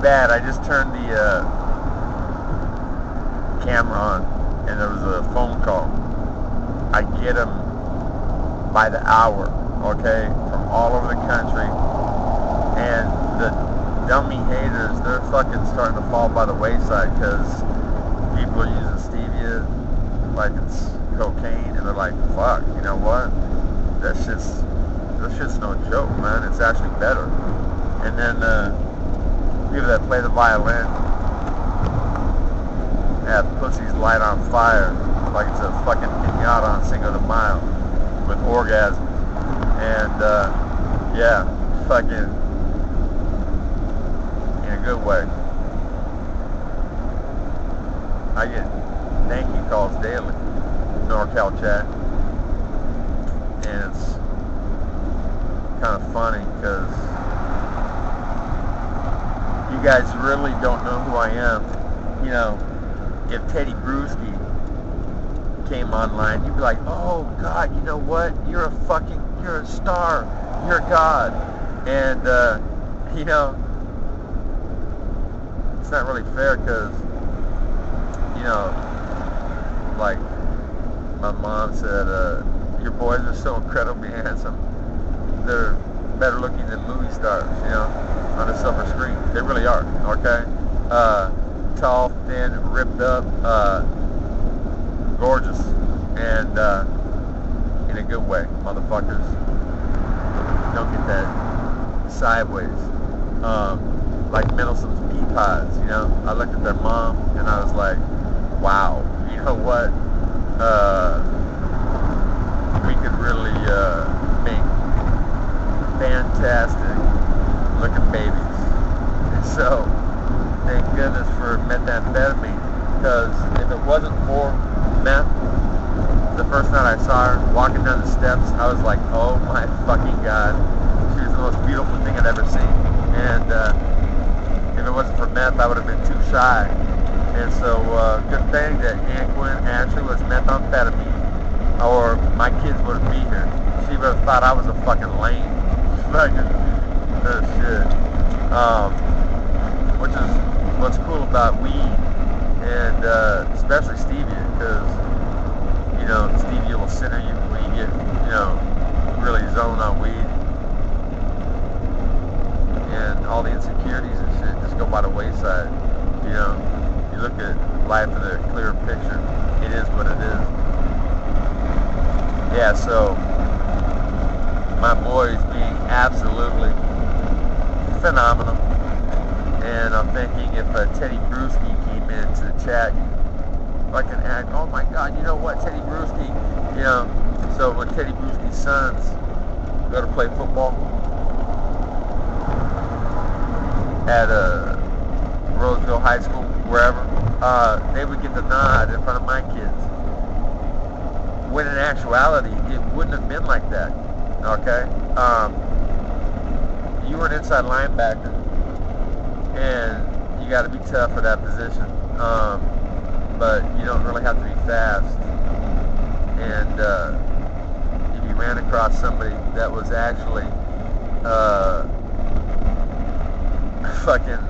bad. I just turned the camera on, and there was a phone call. I get them by the hour, okay, from all over the country, and the dummy haters, they're fucking starting to fall by the wayside because people are using Stevia like it's cocaine, and they're like, fuck, you know what? That shit's no joke, man. It's actually better. And then people that play the violin have pussies light on fire like it's a fucking pinata on Cinco de Mayo with orgasms. And yeah, fucking in a good way. I get thank you calls daily, NorCal chat, and it's kind of funny because you guys really don't know who I am. You know, if Teddy Bruschi came online, you'd be like, oh God, you know what? You're a star. You're a god. And, you know, it's not really fair because, you know, like my mom said, your boys are so incredibly handsome. They're better looking than movie stars, you know, on a silver screen. They really are, okay? Tall, thin, ripped up, gorgeous, and in a good way, motherfuckers. Don't get that sideways. Like Middleton's pea pods, you know? I looked at their mom and I was like, wow, you know what? We could really make fantastic looking babies. And so, thank goodness for methamphetamine, because if it wasn't for meth, the first night I saw her walking down the steps, I was like, oh my fucking God, she was the most beautiful thing I'd ever seen. And if it wasn't for meth, I would have been too shy. And so, good thing that Aunt Gwen actually was methamphetamine, or my kids wouldn't be here. She would have thought I was a fucking lame. Fucking shit. Which is what's cool about weed, and especially Stevia, because, you know, Stevia will center you when you get, you know, really zoned on weed. And all the insecurities and shit just go by the wayside, you know. You look at life in a clearer picture. It is what it is. Yeah, so my boys being absolutely phenomenal. And I'm thinking if Teddy Bruschi came into the chat, I can act, oh my God, you know what, Teddy Bruschi, you know, so when Teddy Bruschi's sons go to play football at Roseville High School, wherever, they would get the nod in front of my kids. When in actuality, it wouldn't have been like that, okay? You were an inside linebacker, and you got to be tough for that position, but you don't really have to be fast. And if you ran across somebody that was actually fucking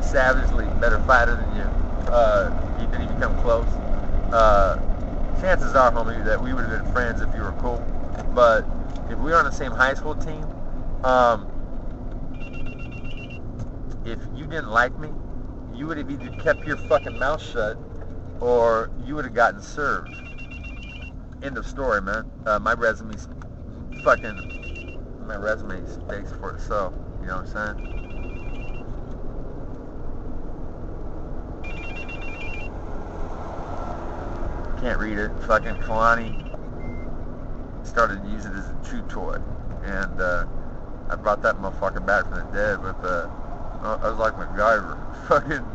savagely better fighter than you, even if you come close, chances are, homie, that we would have been friends if you were cool. But if we were on the same high school team, if you didn't like me, you would have either kept your fucking mouth shut or you would have gotten served. End of story, man. My resume speaks for itself. You know what I'm saying? Can't read it. Fucking Kalani started to use it as a chew toy, and I brought that motherfucker back from the dead with I was like MacGyver, fucking,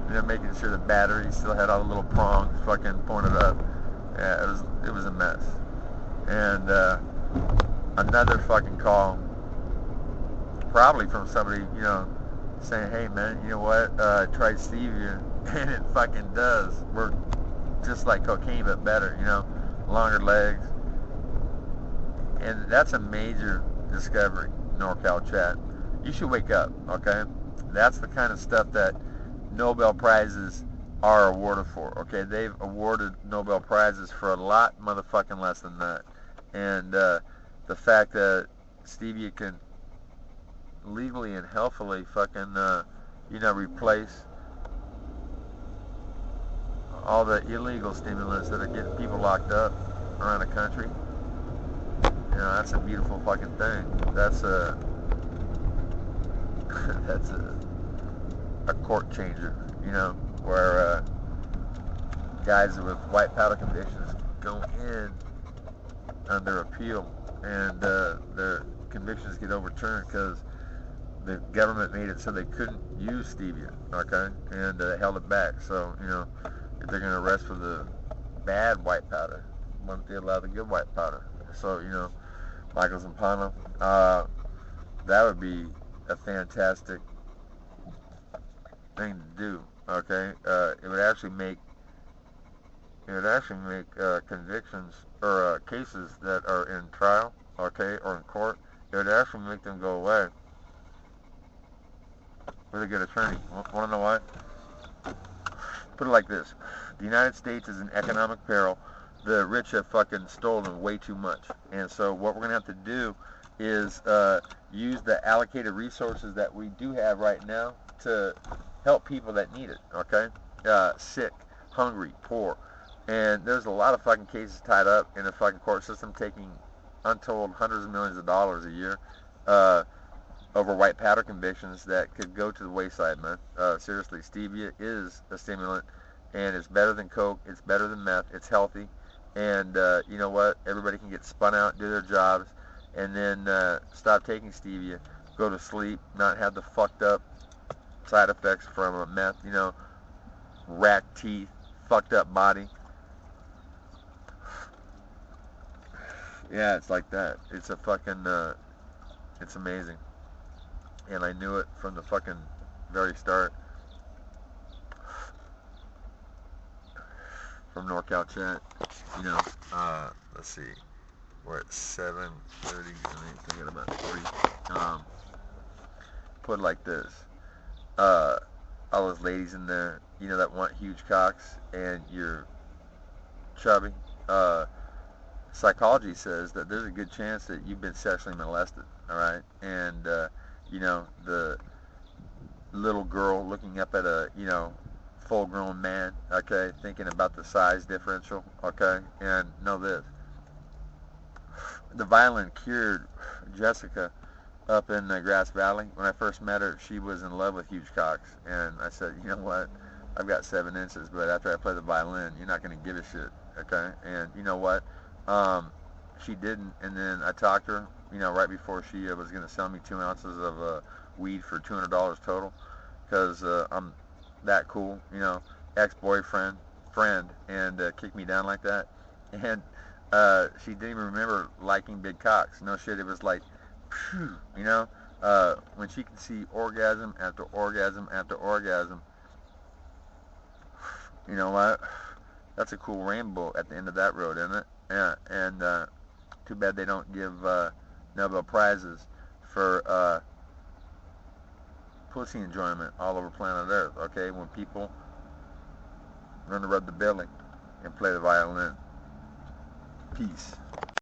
you know, making sure the battery still had all the little prongs fucking pointed up. Yeah, it was a mess. And another fucking call, probably from somebody, you know, saying, hey man, you know what, try Stevia, and it fucking does. We're just like cocaine, but better, you know, longer legs. And that's a major discovery, NorCal chat. You should wake up, okay? That's the kind of stuff that Nobel Prizes are awarded for. Okay, they've awarded Nobel Prizes for a lot motherfucking less than that. And the fact that stevia can legally and healthfully fucking, replace all the illegal stimulants that are getting people locked up around the country, that's a beautiful fucking thing. That's a that's a court changer, where guys with white powder convictions go in under appeal, and their convictions get overturned because the government made it so they couldn't use stevia, okay, and held it back. So, if they're going to arrest for the bad white powder, why don't they allow the good white powder? So, Michael Zampano, that would be a fantastic thing to do, okay? It would actually make convictions or cases that are in trial, okay, or in court, it would actually make them go away with a good attorney. Want to know why? Put it like this. The United States is in economic peril. The rich have fucking stolen way too much. And so what we're going to have to do is use the allocated resources that we do have right now to help people that need it, okay? Sick, hungry, poor. And there's a lot of fucking cases tied up in the fucking court system taking untold hundreds of millions of dollars a year over white powder convictions that could go to the wayside, man. Seriously, stevia is a stimulant, and it's better than coke, it's better than meth, it's healthy, and you know what? Everybody can get spun out, do their jobs, and then stop taking stevia, go to sleep, not have the fucked up side effects from a meth, racked teeth, fucked up body. Yeah, it's like that. It's a fucking, it's amazing. And I knew it from the fucking very start. From NorCal Chat, let's see, we're at 7:30, I got about 3. Put it like this, all those ladies in there, that want huge cocks, and you're chubby, psychology says that there's a good chance that you've been sexually molested, alright, and, the little girl looking up at a, full-grown man, okay, thinking about the size differential, okay, and know this, the violin cured Jessica up in Grass Valley. When I first met her, she was in love with huge cocks, and I said, you know what, I've got 7 inches, but after I play the violin, you're not going to give a shit, okay, and you know what, she didn't, and then I talked to her, right before she was going to sell me 2 ounces of weed for $200 total, because I'm that cool, ex-boyfriend, friend, and kicked me down like that. And she didn't even remember liking big cocks. No shit, it was like, phew, when she can see orgasm after orgasm after orgasm, you know what? That's a cool rainbow at the end of that road, isn't it? Yeah, and too bad they don't give Nobel Prizes for pussy enjoyment all over planet Earth, okay? When people learn to rub the belly and play the violin. Peace.